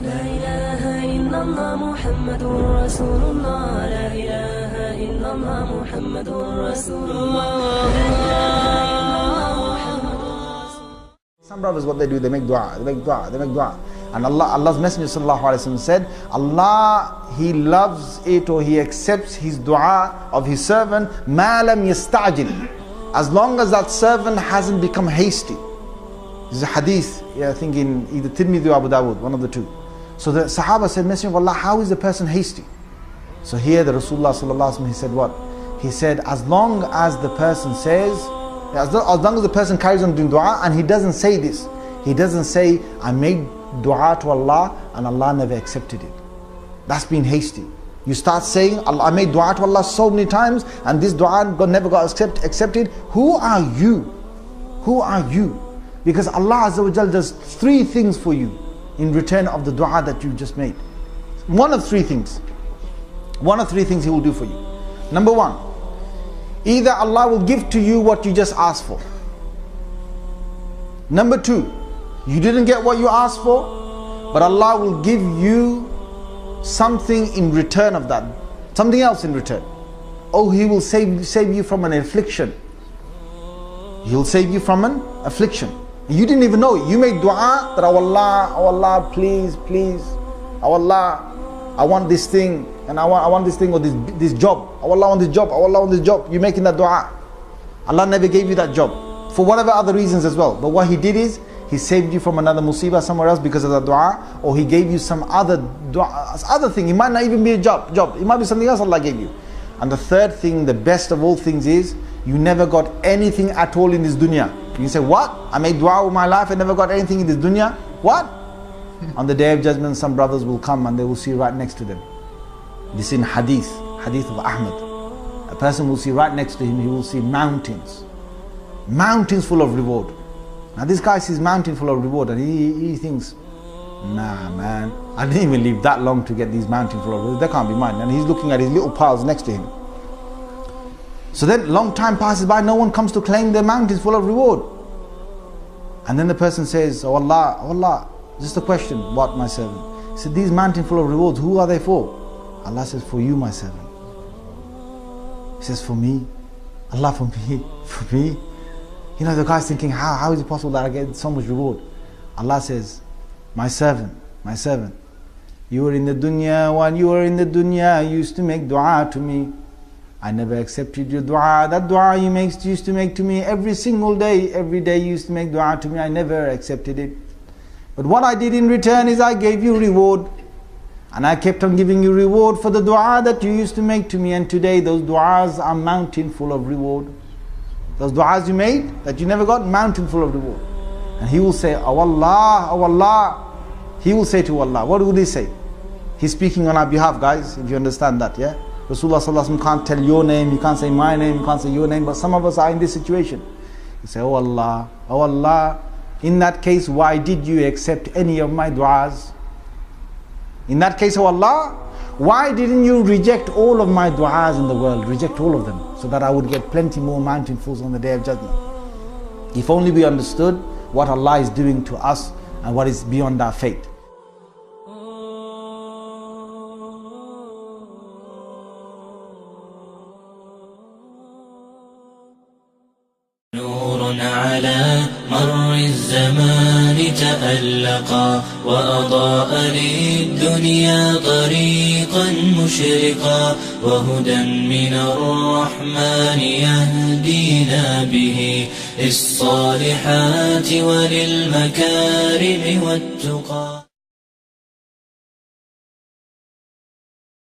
لا إله إلا الله محمد رسول الله. لا إله إلا الله محمد رسول الله. لا إله إلا الله محمد رسول الله. Some brothers, what they do, they make dua, they make dua, they make dua. And Allah's Messenger sallallahu alaihi wasallam said, Allah, He loves it or He accepts his dua of his servant, ma lam yasta'jil, as long as that servant hasn't become hasty. This is a hadith, I think in either Tirmidhi or Abu Dawud, one of the two. So the Sahaba said, Messenger of Allah, how is the person hasty? So here the Rasulullah sallallahu alaihi wasallam, he said what? He said, as long as the person says, as long as the person carries on doing dua and he doesn't say this, he doesn't say, I made dua to Allah and Allah never accepted it. That's being hasty. You start saying, I made dua to Allah so many times and this dua never got accepted. Who are you? Who are you? Because Allah Azza wa Jal does three things for you in return of the dua that you just made. One of three things. One of three things He will do for you. Number one, either Allah will give to you what you just asked for. Number two, you didn't get what you asked for, but Allah will give you something in return of that. Something else in return. Oh, He will save you from an affliction. He'll save you from an affliction. You didn't even know it. You made dua that, oh Allah, please, oh Allah, I want this thing, and I want this thing or this job. Oh Allah, I want this job. Oh Allah, I want this job. You're making that dua. Allah never gave you that job for whatever other reasons as well. But what He did is He saved you from another musibah somewhere else because of that dua, or He gave you some other thing. It might not even be a job. It might be something else Allah gave you. And the third thing, the best of all things, is you never got anything at all in this dunya. You say, what? I made dua with my life and never got anything in this dunya? What? On the Day of Judgment, some brothers will come and they will see right next to them. This is in hadith of Ahmad. A person will see right next to him, he will see mountains full of reward. Now this guy sees mountain full of reward and he thinks, nah man, I didn't even live that long to get these mountains full of reward. That can't be mine. And he's looking at his little piles next to him. So then long time passes by, no one comes to claim their mountains full of reward. And then the person says, oh Allah, just a question, what my servant? He said, these mountains full of rewards, who are they for? Allah says, for you my servant. He says, for me? Allah, for me? For me? You know, the guy's thinking, how is it possible that I get so much reward? Allah says, my servant, you were in the dunya, while you were in the dunya, you used to make dua to me. I never accepted your dua. That dua you used to make to me every single day. Every day you used to make dua to me. I never accepted it. But what I did in return is I gave you reward. And I kept on giving you reward for the dua that you used to make to me. And today those duas are mountain full of reward. Those duas you made that you never got, mountain full of reward. And he will say, oh Allah. He will say to Allah, what would he say? He's speaking on our behalf, guys, if you understand that, yeah? Rasulullah sallallahu alaihi wasallam can't tell your name, he can't say my name, he can't say your name, but some of us are in this situation. You say, oh Allah, in that case, why did you accept any of my du'as? In that case, oh Allah, why didn't you reject all of my du'as in the world? Reject all of them, so that I would get plenty more mountainfuls on the Day of Judgment. If only we understood what Allah is doing to us and what is beyond our fate. على مر الزمان تألقا وأضاء للدنيا طريقا مشرقا وهدى من الرحمن يهدينا به للصالحات وللمكارم والتقى.